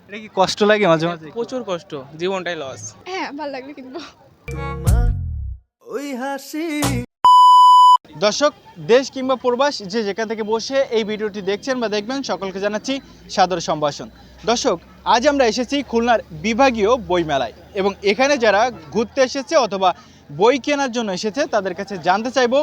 এটা কি কষ্ট লাগে মাঝে মাঝে? প্রচুর কষ্ট, জীবনটাই লস। হ্যাঁ ভালো লাগবে কিনবো। দর্শক, দেশ কিংবা প্রবাস যে যেখান থেকে বসে এই ভিডিওটি দেখছেন বা দেখবেন সকলকে জানাচ্ছি সাদর সম্ভাষণ। দর্শক, আজ আমরা এসেছি খুলনার বিভাগীয় বই মেলায় এবং এখানে যারা ঘুরতে এসেছে অথবা বই কেনার জন্য এসেছে তাদের কাছে জানতে চাইবো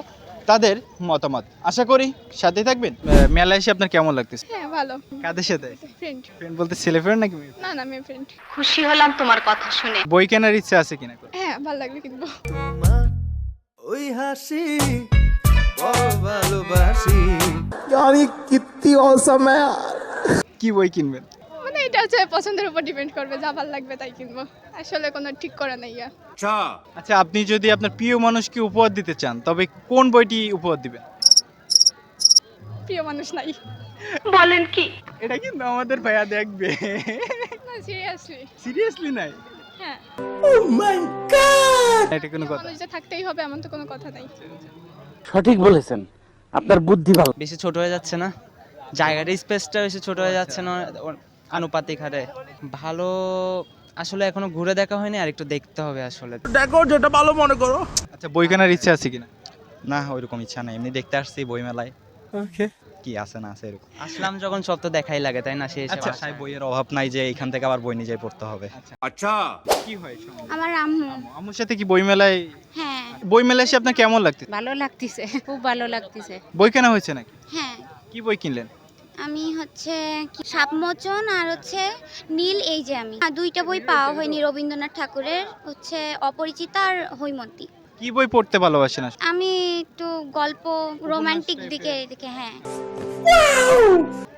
তাদের মতামত। আশা করি সাথে থাকবেন। মেলায় এসে আপনার কেমন লাগতেছে? হ্যাঁ ভালো। কাদের সাথে? ফ্রেন্ড। ফ্রেন্ড বলতে ছেলে ফ্রেন্ড নাকি মেয়ে? না মেয়ে ফ্রেন্ড। খুশি হলাম তোমার কথা শুনে। বই কেনার ইচ্ছা আছে কিনা? হ্যাঁ ভালো লাগবে কিনবো। ওই হাসি ভালোবাসি কিত্তি অসম কি বই কিনবেন? মানে এটা হচ্ছে পছন্দের উপর ডিপেন্ড করবে, যা ভালো লাগবে তাই কিনবো। আসলে কোনো ঠিক করা নেই। আচ্ছা, আপনি যদি আপনার প্রিয় মানুষকে উপহার দিতে চান তবে কোন বইটি উপহার দিবেন? প্রিয় মানুষ নাই। বলেন কি? এটা কিন্তু আমাদের ভাইয়া দেখবে। না সিরিয়াসলি। সিরিয়াসলি নাই? হ্যাঁ। এটা কোনো কথা? মানুষ যে থাকতেই হবে এমন তো কোনো কথা নাই। সঠিক বলেছেন, আপনার বুদ্ধি ভালো। বেশি ছোট হয়ে যাচ্ছে না, জায়গাটা স্পেসটা বেশি ছোট হয়ে যাচ্ছে না আনুপাতিক হারে। ভালো আসলে এখনো ঘুরে দেখা হয়নি, আর একটু দেখতে হবে আসলে। দেখো যেটা ভালো মনে করো। আচ্ছা, বই কেনার ইচ্ছা আছে কিনা? না, ওইরকম ইচ্ছা নেই, এমনি দেখতে আসছি বই মেলায়। ওকে। কি আছে না আছে এরকম। আসলাম যখন সব তো দেখাই লাগে, তাই না? সেই আচ্ছা, বাসায় বইয়ের অভাব নাই যে এখান থেকে আবার বই নিজে পড়তে হবে। কি হয় সমস্যা? আমার আম্মু। আম্মুর সাথে কি বই মেলায়? হ্যাঁ বই মেলায় এসে আপনার কেমন লাগতেছে? ভালো লাগতেছে, খুব ভালো লাগতেছে। বই কেনা হয়েছে নাকি? হ্যাঁ কি বই কিনলেন? আমি হচ্ছে সাপমোচন আর হচ্ছে নীল, এই যে আমি দুইটা বই পাওয়া হয়নি রবীন্দ্রনাথ ঠাকুরের, হচ্ছে অপরিচিতা আর হৈমন্তী। কি বই পড়তে ভালোবাসেন আসলে? আমি একটু গল্প রোমান্টিক দিকে হ্যাঁ।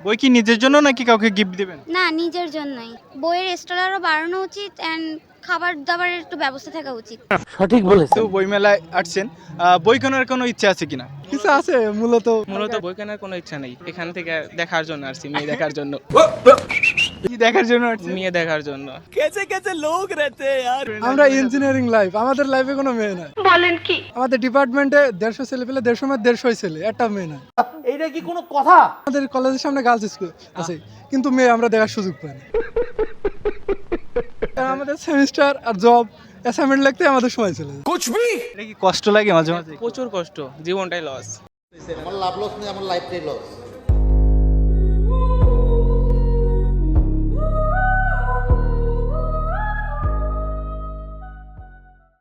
বই কি নিজের জন্য নাকি কাউকে গিফট দিবেন? না, নিজের জন্যই। বইয়ের স্টল আরও বাড়ানো উচিত অ্যান্ড খাবার দাবারের একটু ব্যবস্থা থাকা উচিত। সঠিক বলেছেন। তো বই মেলায় আসছেন, বই কেনার কোনো ইচ্ছা আছে কিনা? কিছু আছে মূলত বই কেনার কোনো ইচ্ছা নেই, এখান থেকে দেখার জন্য আসছি, মেয়ে দেখার জন্য। কি দেখার জন্য আসছেন? মেয়ে দেখার জন্য। কেসে কেসে লোক রেতে यार। আমরা ইঞ্জিনিয়ারিং লাইফ, আমাদের লাইফে কোনো মেয়ে নাই। বলেন কি? আমাদের ডিপার্টমেন্টে 150 ছেলে পেলে 150 মধ্যে 150 ছেলে, একটা মেয়ে নাই। এইটা কি কোনো কথা? আমাদের কলেজের সামনে গার্লস স্কুল আছে কিন্তু মেয়ে আমরা দেখার সুযোগ পাই না। কারণ আমাদের সেমিস্টার আর জব অ্যাসাইনমেন্ট লিখতে আমাদের সময় চলে যায়। এটা কি কষ্ট লাগে মাঝে মাঝে? প্রচুর কষ্ট, জীবনটাই লস। আমার লাভ লস নেই, আমার লাইফটাই লস।